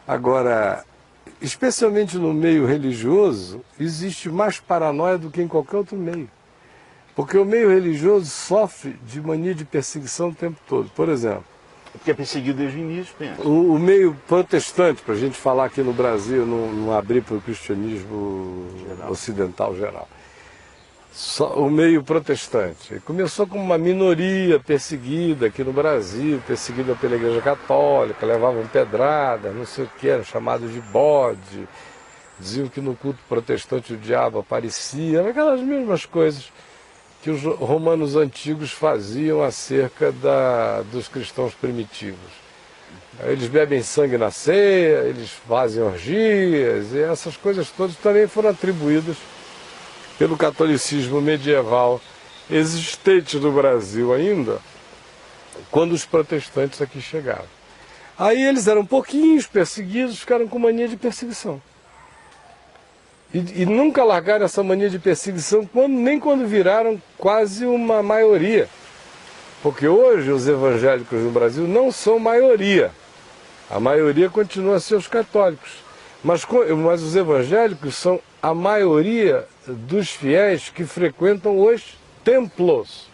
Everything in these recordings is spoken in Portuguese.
Agora, especialmente no meio religioso, existe mais paranoia do que em qualquer outro meio. Porque o meio religioso sofre de mania de perseguição o tempo todo. Por exemplo, porque é perseguido desde o início, pensa. O meio protestante, para a gente falar aqui no Brasil, não abrir para o cristianismo ocidental geral. O meio protestante começou como uma minoria perseguida aqui no Brasil, perseguida pela Igreja Católica, levavam pedrada, não sei o que, eram chamados de bode, diziam que no culto protestante o diabo aparecia, aquelas mesmas coisas que os romanos antigos faziam acerca dos cristãos primitivos. Eles bebem sangue na ceia, eles fazem orgias, e essas coisas todas também foram atribuídas pelo catolicismo medieval existente no Brasil ainda, quando os protestantes aqui chegaram. Aí eles eram pouquinhos perseguidos, ficaram com mania de perseguição. E nunca largaram essa mania de perseguição, nem quando viraram quase uma maioria. Porque hoje os evangélicos no Brasil não são maioria. A maioria continua a ser os católicos. Mas os evangélicos são a maioria dos fiéis que frequentam os templos.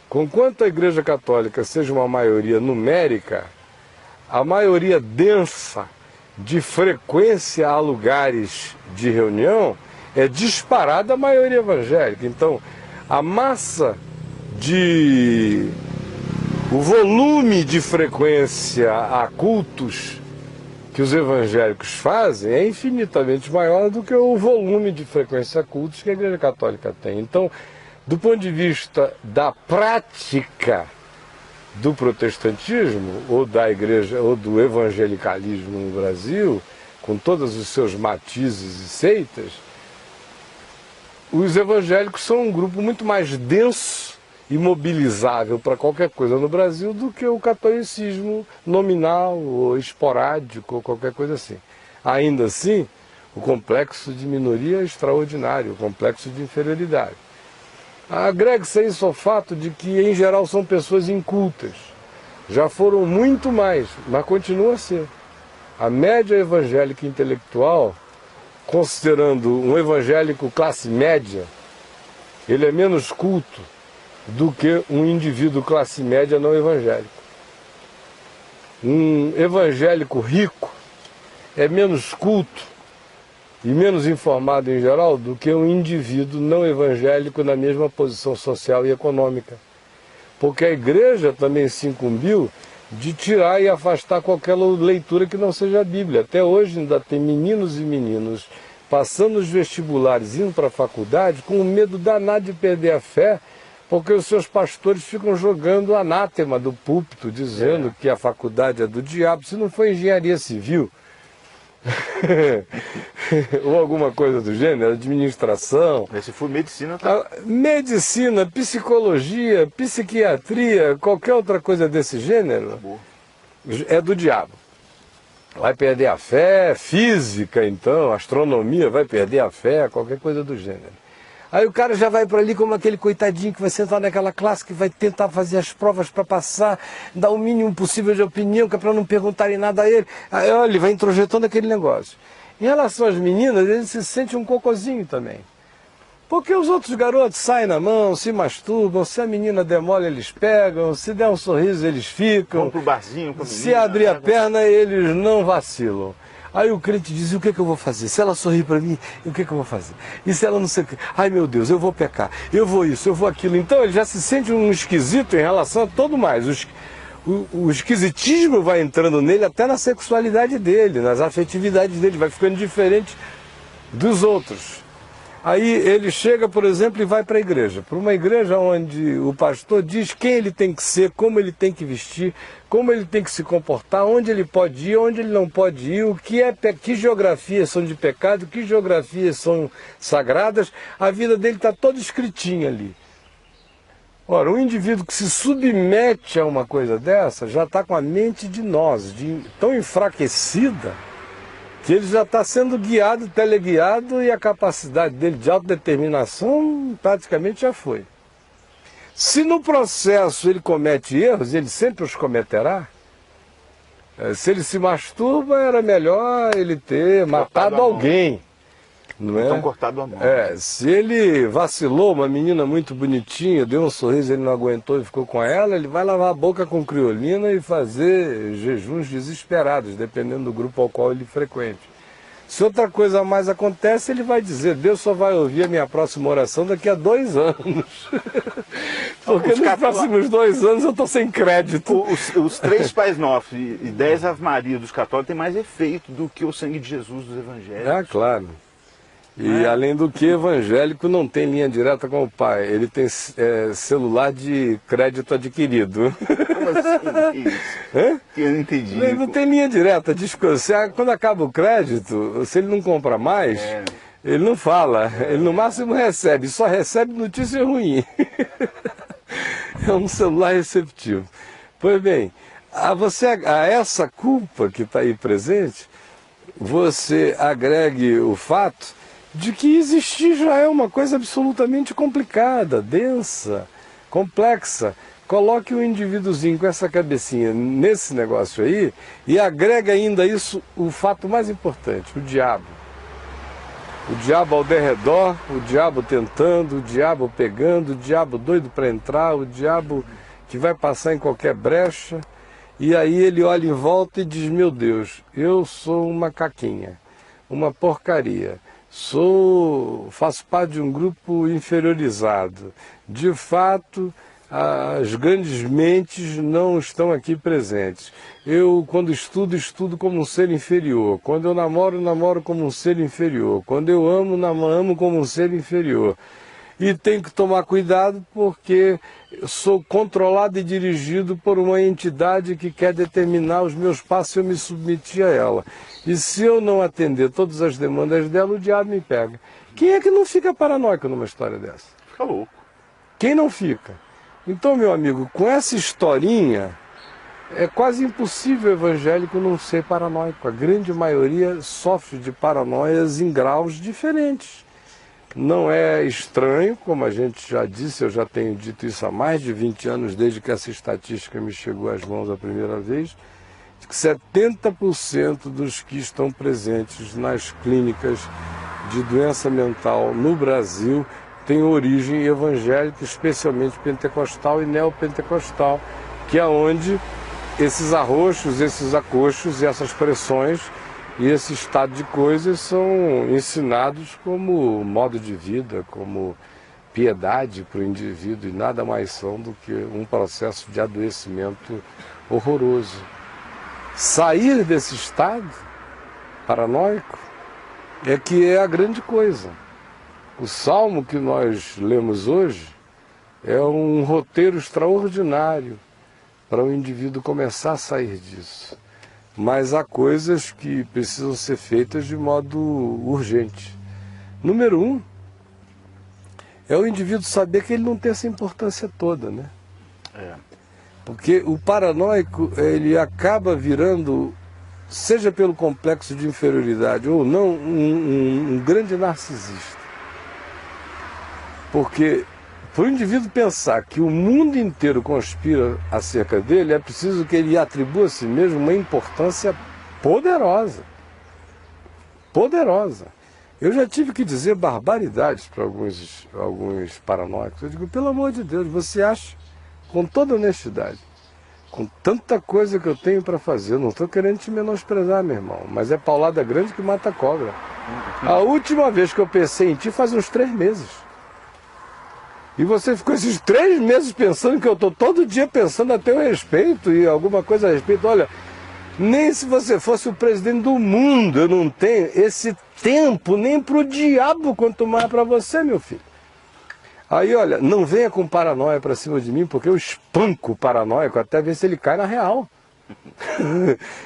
Conquanto a Igreja Católica seja uma maioria numérica, a maioria densa de frequência a lugares de reunião é disparada a maioria evangélica. Então, o volume de frequência a cultos que os evangélicos fazem é infinitamente maior do que o volume de frequência a cultos que a Igreja Católica tem. Então, do ponto de vista da prática do protestantismo, ou da igreja, ou do evangelicalismo no Brasil, com todos os seus matizes e seitas, os evangélicos são um grupo muito mais denso e mobilizável para qualquer coisa no Brasil do que o catolicismo nominal ou esporádico ou qualquer coisa assim. Ainda assim, o complexo de minoria é extraordinário, o complexo de inferioridade. Agrega-se a isso ao fato de que, em geral, são pessoas incultas. Já foram muito mais, mas continua a ser. A média evangélica intelectual, considerando um evangélico classe média, ele é menos culto do que um indivíduo classe média não evangélico. Um evangélico rico é menos culto e menos informado em geral do que um indivíduo não evangélico na mesma posição social e econômica. Porque a igreja também se incumbiu de tirar e afastar qualquer leitura que não seja a Bíblia. Até hoje ainda tem meninos e meninas passando os vestibulares, indo para a faculdade, com o medo danado de perder a fé, porque os seus pastores ficam jogando anátema do púlpito, dizendo que a faculdade é do diabo. Se não for engenharia civil, ou alguma coisa do gênero, administração. Se for medicina, tá? Medicina, psicologia, psiquiatria, qualquer outra coisa desse gênero, é do diabo. Vai perder a fé, física então, astronomia, vai perder a fé, qualquer coisa do gênero. Aí o cara já vai para ali como aquele coitadinho que vai sentar naquela classe, que vai tentar fazer as provas para passar, dar o mínimo possível de opinião, que é para não perguntarem nada a ele. Aí, olha, ele vai introjetando aquele negócio. Em relação às meninas, ele se sente um cocôzinho também. Porque os outros garotos saem na mão, se masturbam, se a menina demole, eles pegam, se der um sorriso, eles ficam. Vão pro barzinho com a menina, se abrir a perna, eles não vacilam. Aí o crente diz, e o que é que eu vou fazer? Se ela sorrir para mim, o que é que eu vou fazer? E se ela não sei o que? Ai meu Deus, eu vou pecar, eu vou isso, eu vou aquilo. Então ele já se sente um esquisito em relação a todo mais. O esquisitismo vai entrando nele até na sexualidade dele, nas afetividades dele, vai ficando diferente dos outros. Aí ele chega, por exemplo, e vai para a igreja. Para uma igreja onde o pastor diz quem ele tem que ser, como ele tem que vestir, como ele tem que se comportar, onde ele pode ir, onde ele não pode ir, que geografias são de pecado, que geografias são sagradas. A vida dele está toda escritinha ali. Ora, um indivíduo que se submete a uma coisa dessa já está com a mente de nós, tão enfraquecida, que ele já está sendo guiado, teleguiado, e a capacidade dele de autodeterminação praticamente já foi. Se no processo ele comete erros, ele sempre os cometerá, Se ele se masturba, era melhor ele ter matado alguém. Não é? Então cortado a mão. Se ele vacilou, uma menina muito bonitinha, deu um sorriso, ele não aguentou e ficou com ela, ele vai lavar a boca com criolina e fazer jejuns desesperados, dependendo do grupo ao qual ele frequente. Se outra coisa a mais acontece, ele vai dizer, Deus só vai ouvir a minha próxima oração daqui a 2 anos. Porque nos próximos 2 anos eu estou sem crédito. Os 3 Pais Nossos e 10 Ave Maria dos católicos têm mais efeito do que o sangue de Jesus dos evangélicos. Claro. E além do que, evangélico não tem linha direta com o pai, ele tem celular de crédito adquirido. Como assim? Isso? Eu não entendi. Ele não tem linha direta, quando acaba o crédito, se ele não compra mais, ele não fala, ele no máximo recebe, só recebe notícia ruim. É um celular receptivo. Pois bem, a essa culpa que está aí presente, você agregue o fato de que existir já é uma coisa absolutamente complicada, densa, complexa. Coloque o indivíduozinho com essa cabecinha nesse negócio aí e agrega ainda isso, o fato mais importante, o diabo. O diabo ao derredor, o diabo tentando, o diabo pegando, o diabo doido para entrar, o diabo que vai passar em qualquer brecha. E aí ele olha em volta e diz, meu Deus, eu sou uma caquinha, uma porcaria. Faço parte de um grupo inferiorizado. De fato, as grandes mentes não estão aqui presentes. Eu, quando estudo como um ser inferior. Quando eu namoro como um ser inferior. Quando eu amo como um ser inferior. E tenho que tomar cuidado porque eu sou controlado e dirigido por uma entidade que quer determinar os meus passos e eu me submeti a ela. E se eu não atender todas as demandas dela, o diabo me pega. Quem é que não fica paranoico numa história dessa? Fica louco. Quem não fica? Então, meu amigo, com essa historinha, é quase impossível o evangélico não ser paranoico. A grande maioria sofre de paranoias em graus diferentes. Não é estranho, como a gente já disse, eu já tenho dito isso há mais de 20 anos, desde que essa estatística me chegou às mãos a primeira vez, de que 70% dos que estão presentes nas clínicas de doença mental no Brasil têm origem evangélica, especialmente pentecostal e neopentecostal, que é onde esses arroxos, esses acochos e essas pressões e esse estado de coisas são ensinados como modo de vida, como piedade para o indivíduo, e nada mais são do que um processo de adoecimento horroroso. Sair desse estado paranoico é que é a grande coisa. O salmo que nós lemos hoje é um roteiro extraordinário para o indivíduo começar a sair disso. Mas há coisas que precisam ser feitas de modo urgente. Número 1, é o indivíduo saber que ele não tem essa importância toda, né? Porque o paranoico, ele acaba virando, seja pelo complexo de inferioridade ou não, um grande narcisista. Porque para o indivíduo pensar que o mundo inteiro conspira acerca dele, é preciso que ele atribua a si mesmo uma importância poderosa. Poderosa. Eu já tive que dizer barbaridades para alguns paranoicos. Eu digo, pelo amor de Deus, você acha, com toda honestidade, com tanta coisa que eu tenho para fazer, eu não estou querendo te menosprezar, meu irmão, mas é paulada grande que mata a cobra. A última vez que eu pensei em ti faz uns 3 meses. E você ficou esses 3 meses pensando que eu estou todo dia pensando a teu respeito e alguma coisa a respeito. Olha, nem se você fosse o presidente do mundo, eu não tenho esse tempo nem para o diabo, quanto mais para você, meu filho. Aí, olha, não venha com paranoia para cima de mim, porque eu espanco o paranoico até ver se ele cai na real.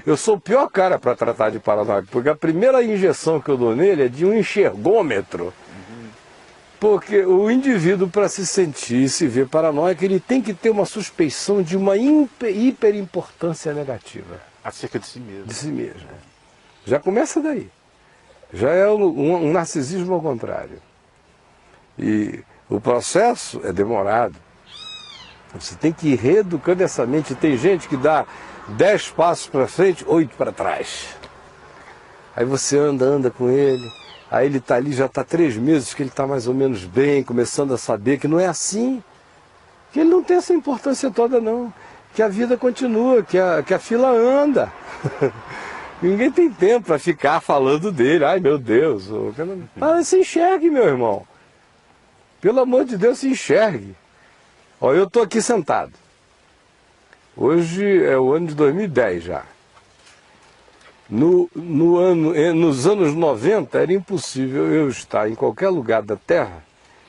Eu sou o pior cara para tratar de paranoico, porque a primeira injeção que eu dou nele é de um enxergômetro. Porque o indivíduo, para se sentir e se ver paranoico, ele tem que ter uma suspeição de uma hiperimportância negativa. Acerca de si mesmo. De si mesmo. Já começa daí. Já é um narcisismo ao contrário. E o processo é demorado. Você tem que ir reeducando essa mente. Tem gente que dá 10 passos para frente, 8 para trás. Aí você anda com ele, aí ele está ali, já está 3 meses que ele está mais ou menos bem, começando a saber que não é assim, que ele não tem essa importância toda não, que a vida continua, que a fila anda. Ninguém tem tempo para ficar falando dele, ai meu Deus. Se enxergue, meu irmão. Pelo amor de Deus, se enxergue. Ó, eu estou aqui sentado. Hoje é o ano de 2010 já. Nos anos 90 era impossível eu estar em qualquer lugar da Terra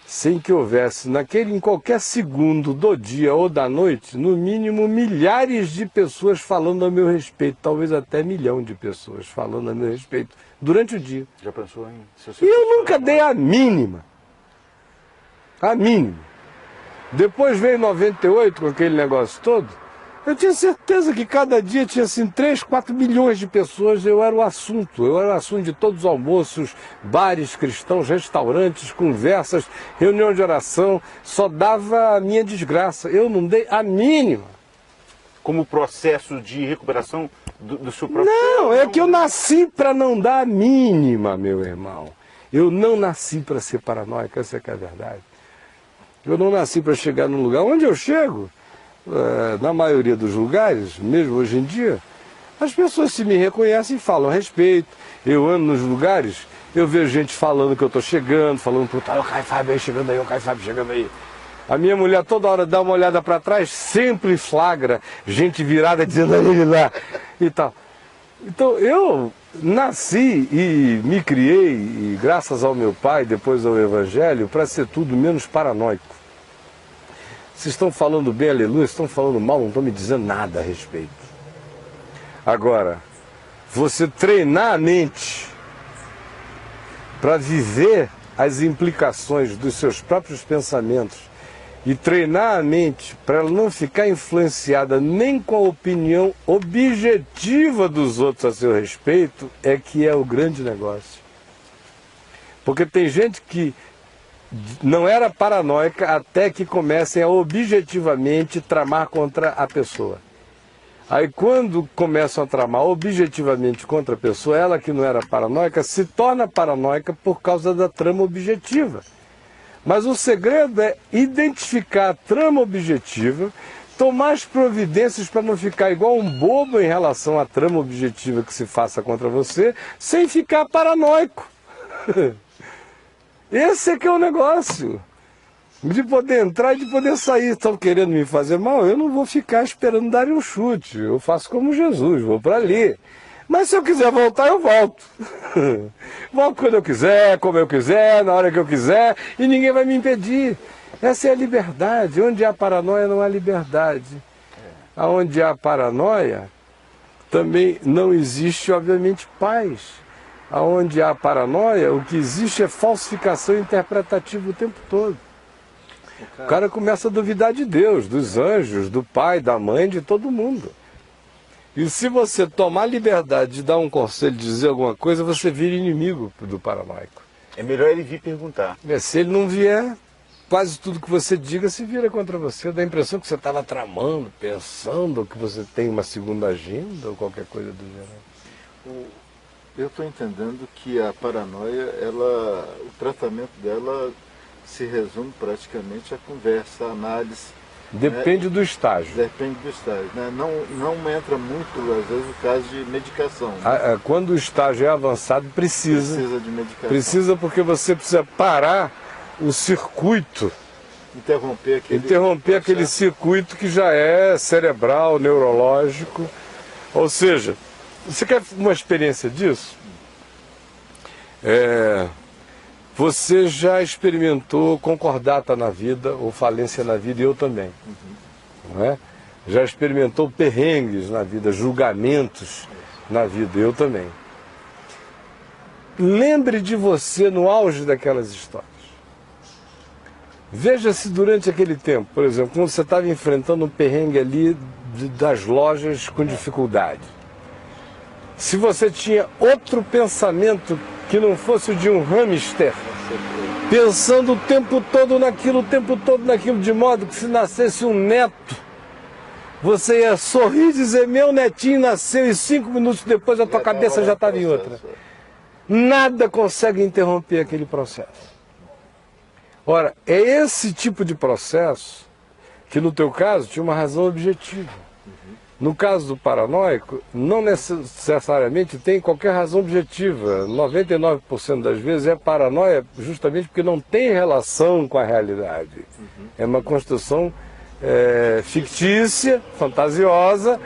sem que houvesse, em qualquer segundo do dia ou da noite, no mínimo milhares de pessoas falando a meu respeito, talvez até 1 milhão de pessoas falando a meu respeito durante o dia. Já pensou em... E eu nunca dei a mínima. A mínima. Depois veio 98 com aquele negócio todo. Eu tinha certeza que cada dia tinha assim 3, 4 milhões de pessoas, eu era o assunto de todos os almoços, bares cristãos, restaurantes, conversas, reunião de oração, só dava a minha desgraça, eu não dei a mínima. Como processo de recuperação do seu próprio... Não, é que eu nasci para não dar a mínima, meu irmão. Eu não nasci para ser paranoico, essa é que é a verdade. Eu não nasci para chegar num lugar onde eu chego. Na maioria dos lugares, mesmo hoje em dia, as pessoas se me reconhecem, falam a respeito. Eu ando nos lugares, eu vejo gente falando que eu estou chegando, falando pro tal, o Caio Fábio aí chegando aí, o Caio Fábio chegando aí. A minha mulher toda hora dá uma olhada para trás, sempre flagra gente virada dizendo ele lá e tal. Então eu nasci e me criei, e graças ao meu pai, depois ao Evangelho, para ser tudo menos paranoico. Vocês estão falando bem, aleluia, estão falando mal, não estão me dizendo nada a respeito. Agora, você treinar a mente para viver as implicações dos seus próprios pensamentos e treinar a mente para ela não ficar influenciada nem com a opinião objetiva dos outros a seu respeito, é que é o grande negócio. Porque tem gente que não era paranoica até que comecem a objetivamente tramar contra a pessoa. Aí quando começam a tramar objetivamente contra a pessoa, ela que não era paranoica, se torna paranoica por causa da trama objetiva. Mas o segredo é identificar a trama objetiva, tomar as providências para não ficar igual um bobo em relação à trama objetiva que se faça contra você, sem ficar paranoico. Esse é que é o negócio, de poder entrar e de poder sair. Estão querendo me fazer mal, eu não vou ficar esperando dar um chute, eu faço como Jesus, vou para ali. Mas se eu quiser voltar, eu volto. Volto quando eu quiser, como eu quiser, na hora que eu quiser, e ninguém vai me impedir. Essa é a liberdade. Onde há paranoia, não há liberdade. Onde há paranoia, também não existe, obviamente, paz. Onde há paranoia, o que existe é falsificação interpretativa o tempo todo. O cara começa a duvidar de Deus, dos anjos, do pai, da mãe, de todo mundo. E se você tomar liberdade de dar um conselho, de dizer alguma coisa, você vira inimigo do paranoico. É melhor ele vir perguntar. Se ele não vier, quase tudo que você diga se vira contra você. Dá a impressão que você estava tramando, pensando, que você tem uma segunda agenda ou qualquer coisa do gênero. Eu estou entendendo que a paranoia, o tratamento dela se resume praticamente à conversa, à análise. Depende do estágio. Depende do estágio. Né? Não entra muito, às vezes, o caso de medicação. Né? Quando o estágio é avançado, precisa de medicação. Precisa porque você precisa parar o circuito. Interromper aquele circuito que já é cerebral, neurológico. Ou seja, você quer uma experiência disso? Você já experimentou concordata na vida, ou falência na vida, e eu também. Não é? Já experimentou perrengues na vida, julgamentos na vida, eu também. Lembre de você no auge daquelas histórias. Veja se durante aquele tempo, por exemplo, quando você estava enfrentando um perrengue ali das lojas com dificuldade, se você tinha outro pensamento que não fosse o de um hamster, pensando o tempo todo naquilo, de modo que se nascesse um neto, você ia sorrir e dizer, meu netinho nasceu, e 5 minutos depois a tua cabeça já estava em outra. Nada consegue interromper aquele processo. Ora, é esse tipo de processo que no teu caso tinha uma razão objetiva. No caso do paranoico, não necessariamente tem qualquer razão objetiva. 99% das vezes é paranoia justamente porque não tem relação com a realidade. É uma construção fictícia, fantasiosa,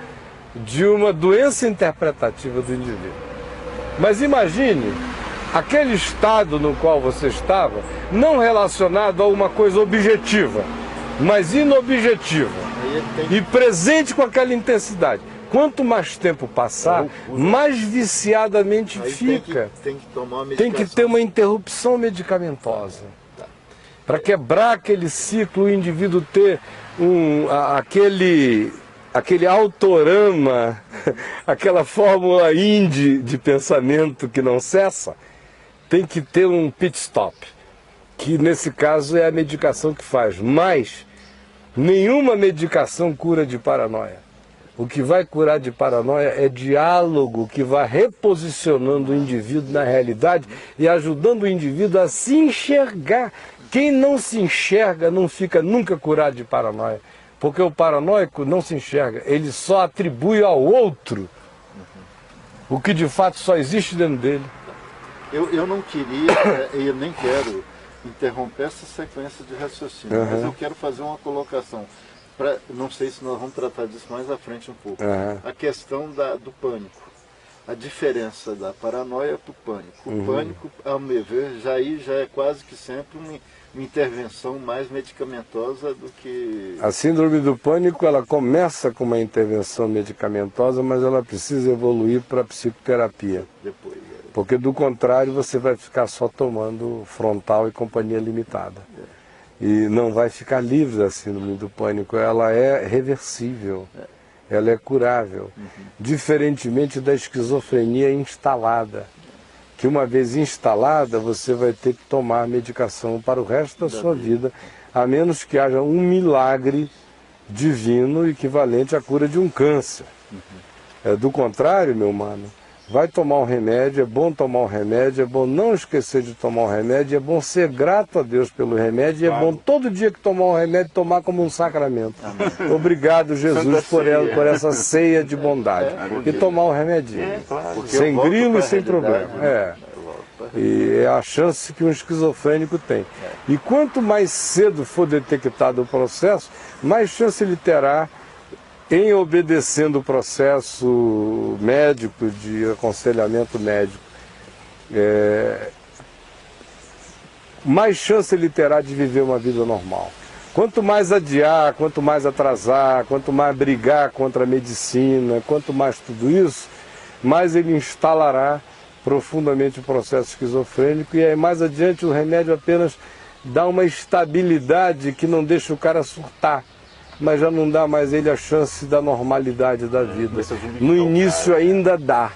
de uma doença interpretativa do indivíduo. Mas imagine aquele estado no qual você estava, não relacionado a uma coisa objetiva, mas inobjetiva. E presente com aquela intensidade. Quanto mais tempo passar, mais viciadamente fica. Tem que tomar uma medicação. Tem que ter uma interrupção medicamentosa. Para quebrar aquele ciclo, o indivíduo ter aquele autorama, aquela fórmula Indy de pensamento que não cessa, tem que ter um pit stop, que nesse caso é a medicação que faz. Mas nenhuma medicação cura de paranoia. O que vai curar de paranoia é diálogo que vai reposicionando o indivíduo na realidade e ajudando o indivíduo a se enxergar. Quem não se enxerga não fica nunca curado de paranoia. Porque o paranoico não se enxerga, ele só atribui ao outro o que de fato só existe dentro dele. Eu não queria, e eu nem quero interromper essa sequência de raciocínio, mas eu quero fazer uma colocação. Não sei se nós vamos tratar disso mais à frente um pouco. A questão do pânico. A diferença da paranoia para o pânico. O pânico, ao meu ver, já é quase que sempre uma intervenção mais medicamentosa do que... A síndrome do pânico, ela começa com uma intervenção medicamentosa, mas ela precisa evoluir para a psicoterapia. Depois, Porque do contrário você vai ficar só tomando frontal e companhia limitada. E não vai ficar livre da síndrome do pânico, ela é reversível, ela é curável. Diferentemente da esquizofrenia instalada, que uma vez instalada você vai ter que tomar medicação para o resto da sua vida, a menos que haja um milagre divino equivalente à cura de um câncer. Do contrário, meu mano, vai tomar um remédio, é bom tomar um remédio, é bom não esquecer de tomar um remédio, é bom ser grato a Deus pelo remédio, e é bom todo dia que tomar um remédio, tomar como um sacramento. Amém. Obrigado, Jesus, por essa ceia de bondade. E tomar um remedinho, sem grilo e sem problema. E é a chance que um esquizofrênico tem. E quanto mais cedo for detectado o processo, mais chance ele terá em obedecendo o processo médico, de aconselhamento médico, mais chance ele terá de viver uma vida normal. Quanto mais adiar, quanto mais atrasar, quanto mais brigar contra a medicina, quanto mais tudo isso, mais ele instalará profundamente o processo esquizofrênico, e aí mais adiante o remédio apenas dá uma estabilidade que não deixa o cara surtar, mas já não dá mais ele a chance da normalidade da vida. No início ainda dá.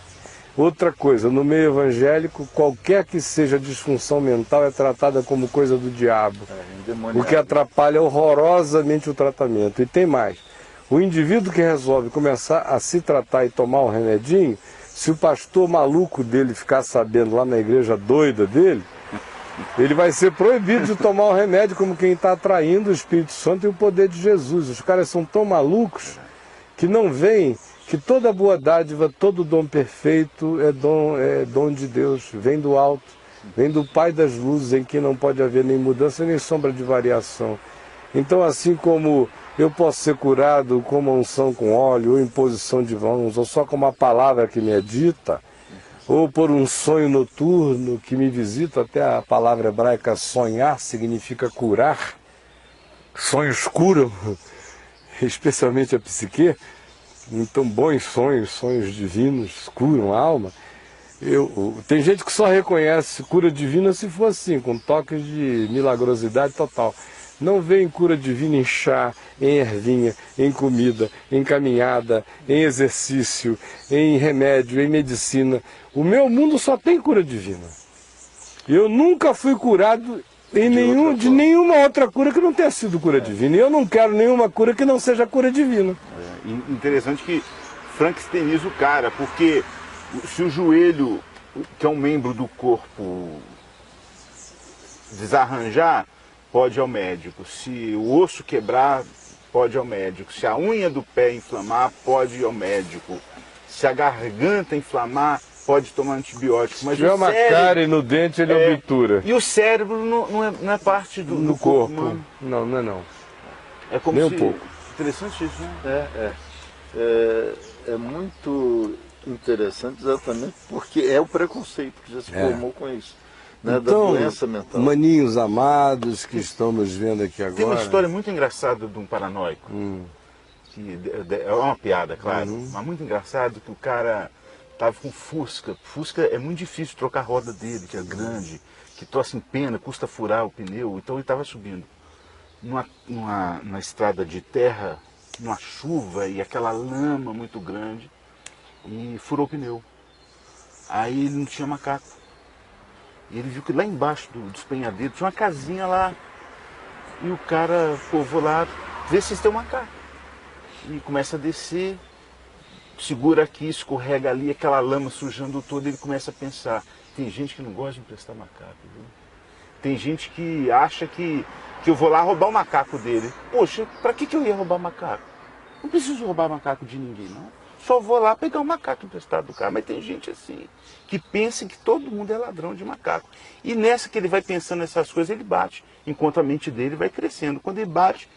Outra coisa, no meio evangélico, qualquer que seja disfunção mental é tratada como coisa do diabo, o que atrapalha horrorosamente o tratamento. E tem mais, o indivíduo que resolve começar a se tratar e tomar um remedinho, se o pastor maluco dele ficar sabendo lá na igreja doida dele, ele vai ser proibido de tomar o remédio, como quem está atraindo o Espírito Santo e o poder de Jesus. Os caras são tão malucos que não veem que toda boa dádiva, todo dom perfeito é dom de Deus, vem do alto, vem do Pai das luzes, em que não pode haver nem mudança nem sombra de variação. Então, assim como eu posso ser curado com uma unção com óleo, ou imposição de mãos, ou só com uma palavra que me é dita, ou por um sonho noturno que me visita, até a palavra hebraica sonhar significa curar, sonhos curam, especialmente a psique, então bons sonhos, sonhos divinos, curam a alma. Tem gente que só reconhece cura divina se for assim, com toques de milagrosidade total. Não vem cura divina em chá, em ervinha, em comida, em caminhada, em exercício, em remédio, em medicina. O meu mundo só tem cura divina. Eu nunca fui curado de nenhuma outra cura que não tenha sido cura divina. E eu não quero nenhuma cura que não seja cura divina. Interessante que frankensteiniza o cara, porque se o joelho, que é um membro do corpo, desarranjar, pode ir ao médico. Se o osso quebrar, pode ir ao médico. Se a unha do pé inflamar, pode ir ao médico. Se a garganta inflamar, pode tomar antibiótico. Mas se tiver uma cárie no dente, ele obtura. E o cérebro não é parte do corpo humano. Não, não é não. É como nem se... um pouco. Interessante isso, né? É muito interessante exatamente porque é o preconceito que já se formou com isso. Né, então, da doença mental. Maninhos amados que estamos vendo aqui agora. Tem uma história muito engraçada de um paranoico. Que é uma piada, claro, mas muito engraçado, que o cara estava com Fusca. Fusca é muito difícil trocar a roda dele, que é grande, que torce em pena, custa furar o pneu. Então ele estava subindo numa estrada de terra, numa chuva e aquela lama muito grande, e furou o pneu. Aí ele não tinha macaco. E ele viu que lá embaixo do despenhadeiro tinha uma casinha lá. E o cara, pô, vou lá ver se tem um macaco. E começa a descer, segura aqui, escorrega ali, aquela lama sujando toda. Ele começa a pensar, tem gente que não gosta de emprestar macaco, viu? Tem gente que acha que eu vou lá roubar o macaco dele. Poxa, pra que eu ia roubar macaco? Não preciso roubar macaco de ninguém, não. Só vou lá pegar um macaco emprestado do cara. Mas tem gente assim, que pensa que todo mundo é ladrão de macaco. E nessa que ele vai pensando nessas coisas, ele bate. Enquanto a mente dele vai crescendo. Quando ele bate,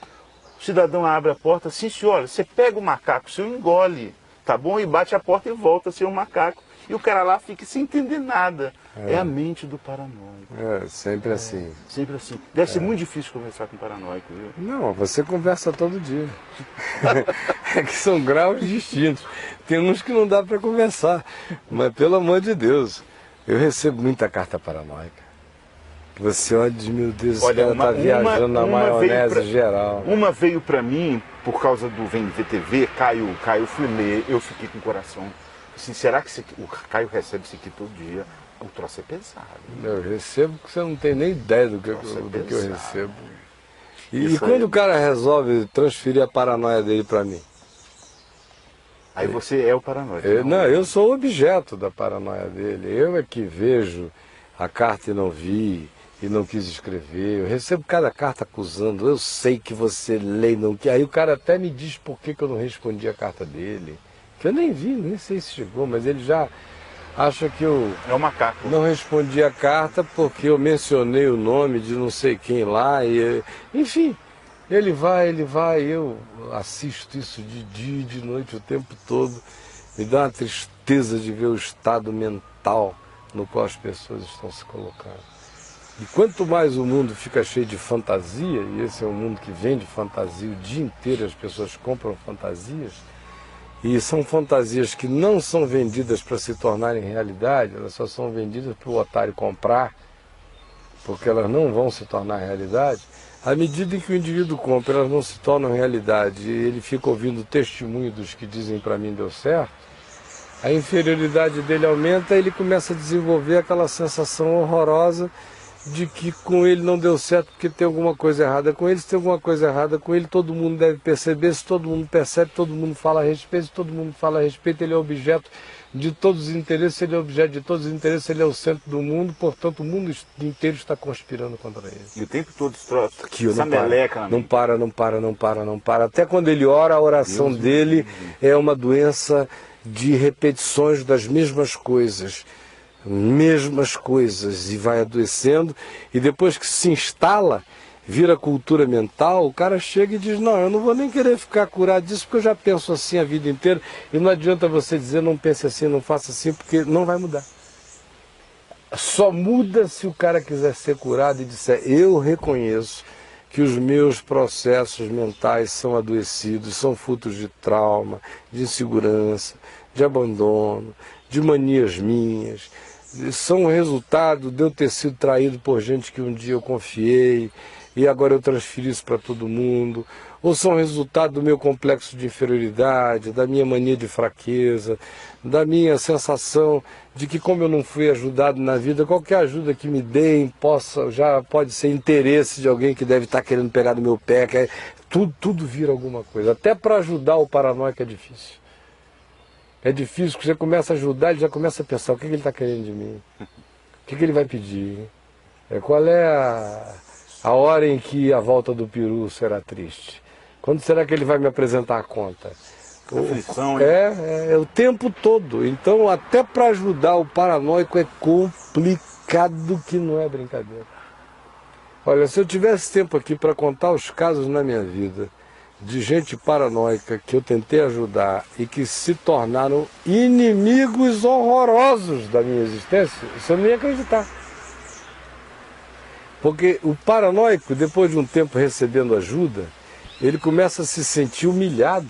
o cidadão abre a porta, sim senhora, você pega o macaco, você engole, tá bom? E bate a porta e volta a ser um macaco. E o cara lá fica sem entender nada. É a mente do paranoico. Sempre assim. Sempre assim. Deve ser muito difícil conversar com um paranoico, viu? Não, você conversa todo dia. É que são graus distintos. Tem uns que não dá para conversar. Mas pelo amor de Deus, eu recebo muita carta paranoica. Você olha e diz, meu Deus, esse cara tá viajando na maionese geral. Uma veio para mim, por causa do VTV, Caio fui ler, eu fiquei com o coração. Assim, será que o Caio recebe isso aqui todo dia? O troço é pesado. Eu recebo que você não tem nem ideia do que eu recebo. E quando o cara resolve transferir a paranoia dele para mim? Aí você é o paranoico. Eu sou o objeto da paranoia dele. Eu é que vejo a carta e não vi, e não quis escrever. Eu recebo cada carta acusando. Eu sei que você lê e não quer. Aí o cara até me diz por que eu não respondi a carta dele. Que eu nem vi, nem sei se chegou, mas ele já acha que eu não respondi a carta porque eu mencionei o nome de não sei quem lá. Enfim, ele vai, eu assisto isso de dia e de noite o tempo todo. Me dá uma tristeza de ver o estado mental no qual as pessoas estão se colocando. E quanto mais o mundo fica cheio de fantasia, e esse é um mundo que vende fantasia o dia inteiro, as pessoas compram fantasias, e são fantasias que não são vendidas para se tornarem realidade, elas só são vendidas para o otário comprar, porque elas não vão se tornar realidade. À medida em que o indivíduo compra, elas não se tornam realidade, e ele fica ouvindo o testemunho dos que dizem para mim deu certo, a inferioridade dele aumenta, ele começa a desenvolver aquela sensação horrorosa de que com ele não deu certo porque tem alguma coisa errada com ele. Se tem alguma coisa errada com ele, todo mundo deve perceber. Se todo mundo percebe, todo mundo fala a respeito. Se todo mundo fala a respeito, ele é objeto de todos os interesses. Se ele é objeto de todos os interesses, ele é o centro do mundo. Portanto, o mundo inteiro está conspirando contra ele. E o tempo todo essa meleca. Não para. Até quando ele ora, a oração dele é uma doença de repetições das mesmas coisas, e vai adoecendo, e depois que se instala, vira cultura mental, o cara chega e diz, não, eu não vou nem querer ficar curado disso, porque eu já penso assim a vida inteira, e não adianta você dizer, não pense assim, não faça assim, porque não vai mudar. Só muda se o cara quiser ser curado e disser, eu reconheço que os meus processos mentais são adoecidos, são frutos de trauma, de insegurança, de abandono, de manias minhas, são o resultado de eu ter sido traído por gente que um dia eu confiei, e agora eu transfiro isso para todo mundo, ou são resultado do meu complexo de inferioridade, da minha mania de fraqueza, da minha sensação de que, como eu não fui ajudado na vida, qualquer ajuda que me deem já pode ser interesse de alguém que deve estar querendo pegar no meu pé, tudo vira alguma coisa. Até para ajudar o paranoico é difícil. É difícil, porque você começa a ajudar, ele já começa a pensar, o que ele está querendo de mim? O que ele vai pedir? Qual é a hora em que a volta do peru será triste? Quando será que ele vai me apresentar a conta? Aflição, é o tempo todo. Então, até para ajudar o paranoico é complicado, que não é brincadeira. Olha, se eu tivesse tempo aqui para contar os casos na minha vida de gente paranoica que eu tentei ajudar e que se tornaram inimigos horrorosos da minha existência, você não ia acreditar. Porque o paranoico, depois de um tempo recebendo ajuda, ele começa a se sentir humilhado.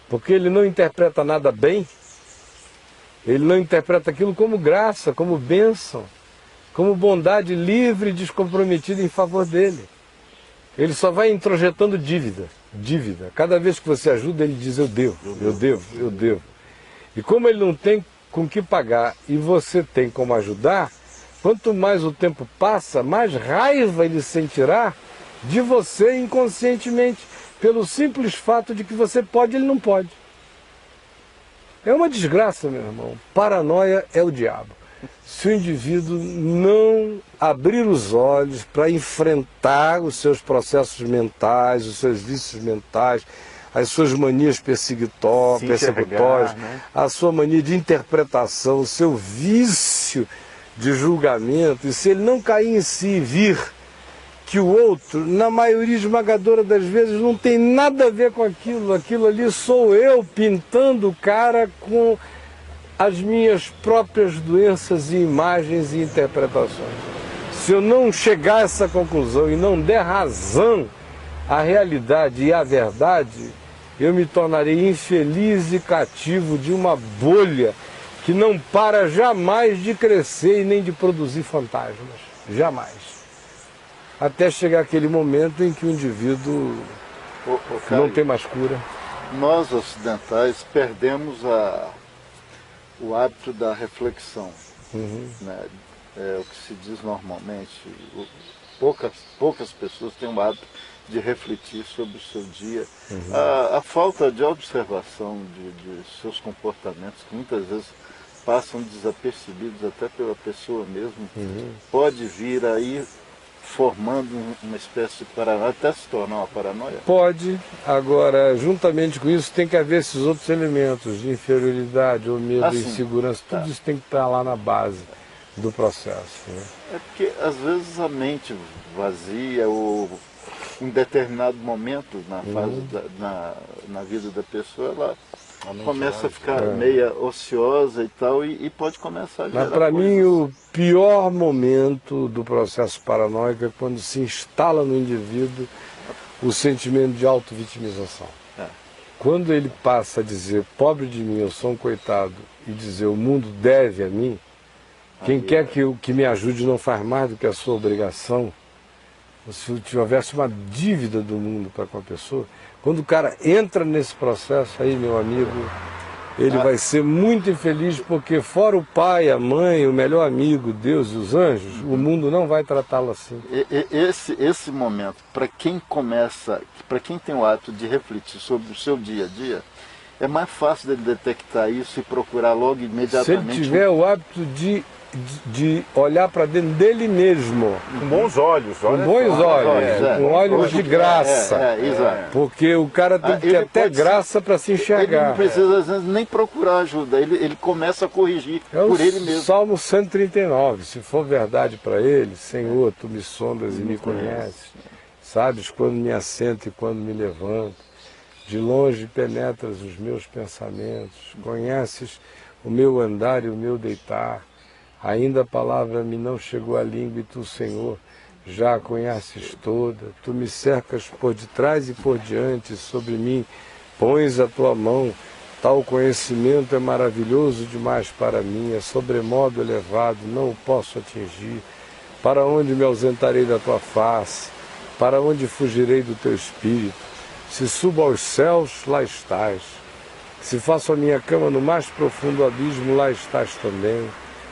Porque ele não interpreta nada bem, ele não interpreta aquilo como graça, como bênção, como bondade livre e descomprometida em favor dele. Ele só vai introjetando dívida. Cada vez que você ajuda, ele diz, eu devo. E como ele não tem com que pagar e você tem como ajudar, quanto mais o tempo passa, mais raiva ele sentirá de você inconscientemente, pelo simples fato de que você pode e ele não pode. É uma desgraça, meu irmão. Paranoia é o diabo. Se o indivíduo não abrir os olhos para enfrentar os seus processos mentais, os seus vícios mentais, as suas manias persecutórias, né? A sua mania de interpretação, o seu vício de julgamento, e se ele não cair em si e vir que o outro, na maioria esmagadora das vezes, não tem nada a ver com aquilo ali sou eu pintando o cara com as minhas próprias doenças e imagens e interpretações. Se eu não chegar a essa conclusão e não der razão à realidade e à verdade, eu me tornarei infeliz e cativo de uma bolha que não para jamais de crescer e nem de produzir fantasmas. Jamais. Até chegar aquele momento em que o indivíduo não tem mais cura. Nós ocidentais perdemos o hábito da reflexão. Né? É o que se diz normalmente. Poucas pessoas têm o hábito de refletir sobre o seu dia. A falta de observação de seus comportamentos, que muitas vezes passam desapercebidos até pela pessoa mesmo, pode vir aí formando uma espécie de paranoia, até se tornar uma paranoia? Pode. Agora, juntamente com isso, tem que haver esses outros elementos de inferioridade, ou medo, insegurança, tudo isso tem que estar lá na base do processo. Né? É porque, às vezes, a mente vazia, ou em determinado momento na fase na vida da pessoa, ela começa a ficar meia ociosa e tal, e pode começar a gerar. Mas para mim o pior momento do processo paranoico é quando se instala no indivíduo o sentimento de auto-vitimização. Quando ele passa a dizer, pobre de mim, eu sou um coitado, e dizer, o mundo deve a mim, quem quer que me ajude não faz mais do que a sua obrigação. Se tivesse uma dívida do mundo para com a pessoa, quando o cara entra nesse processo aí, meu amigo, ele vai ser muito infeliz, porque fora o pai, a mãe, o melhor amigo, Deus e os anjos, o mundo não vai tratá-lo assim. Esse momento, para quem tem o hábito de refletir sobre o seu dia a dia, é mais fácil dele detectar isso e procurar logo imediatamente. Se ele tiver o hábito de olhar para dentro dele mesmo. Com bons olhos. Com bons olhos, com olhos de graça. Exato. Porque o cara tem que ter até graça para se enxergar. Ele não precisa, às vezes, nem procurar ajuda, ele começa a corrigir por ele mesmo. Salmo 139, se for verdade para ele, Senhor, tu me sondas e me conheces. Sabes quando me assento e quando me levanto. De longe penetras os meus pensamentos. Conheces o meu andar e o meu deitar. Ainda a palavra me não chegou à língua e tu, Senhor, já a conheces toda. Tu me cercas por detrás e por diante, sobre mim pões a tua mão. Tal conhecimento é maravilhoso demais para mim, é sobremodo elevado, não o posso atingir. Para onde me ausentarei da tua face? Para onde fugirei do teu espírito? Se subo aos céus, lá estás. Se faço a minha cama no mais profundo abismo, lá estás também.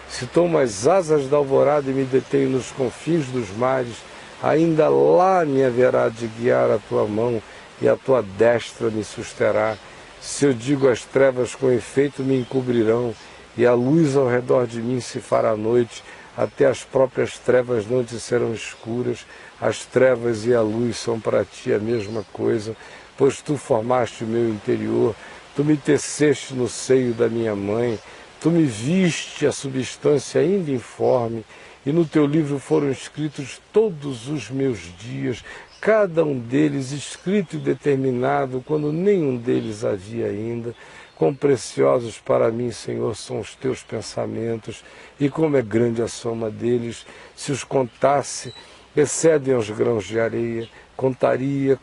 Se tomo as asas da alvorada e me detenho nos confins dos mares, ainda lá me haverá de guiar a tua mão e a tua destra me susterá. Se eu digo as trevas com efeito me encobrirão, e a luz ao redor de mim se fará noite, até as próprias trevas não te serão escuras. As trevas e a luz são para ti a mesma coisa, pois tu formaste o meu interior, tu me teceste no seio da minha mãe, tu me viste a substância ainda informe, e no teu livro foram escritos todos os meus dias, cada um deles escrito e determinado, quando nenhum deles havia ainda. Quão preciosos para mim, Senhor, são os teus pensamentos, e como é grande a soma deles. Se os contasse, excedem aos grãos de areia. Contaria,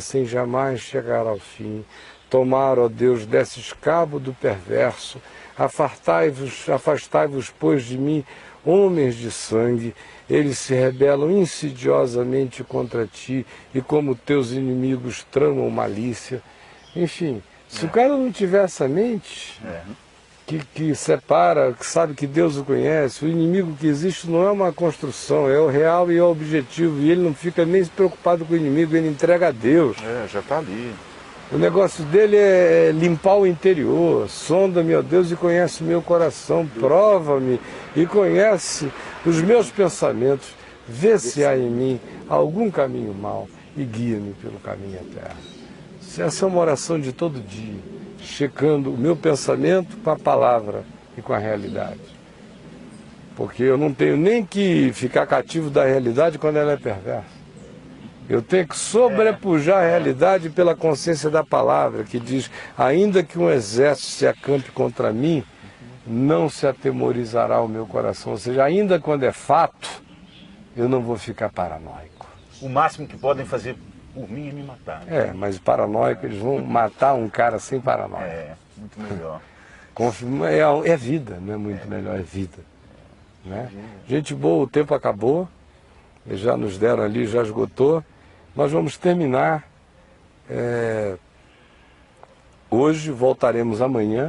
sem jamais chegar ao fim. Tomar, ó Deus, desses cabo do perverso. Afastai-vos, pois, de mim, homens de sangue. Eles se rebelam insidiosamente contra ti, e como teus inimigos tramam malícia. Enfim, se o cara não tiver essa mente que separa, que sabe que Deus o conhece, o inimigo que existe não é uma construção, é o real e é o objetivo, e ele não fica nem preocupado com o inimigo, ele entrega a Deus. Já está ali. O negócio dele é limpar o interior. Sonda-me, ó Deus, e conhece o meu coração, prova-me e conhece os meus pensamentos, vê se há em mim algum caminho mau e guia-me pelo caminho eterno. Essa é uma oração de todo dia, checando o meu pensamento com a palavra e com a realidade. Porque eu não tenho nem que ficar cativo da realidade quando ela é perversa. Eu tenho que sobrepujar a realidade pela consciência da palavra, que diz, ainda que um exército se acampe contra mim, não se atemorizará o meu coração. Ou seja, ainda quando é fato, eu não vou ficar paranoico. O máximo que podem fazer por mim é me matar. É, mas paranoico, eles vão matar um cara sem paranoia. É, muito melhor. É vida, não é muito melhor, é vida. Né? Gente boa, o tempo acabou, eles já nos deram ali, já esgotou. Nós vamos terminar. Hoje, voltaremos amanhã.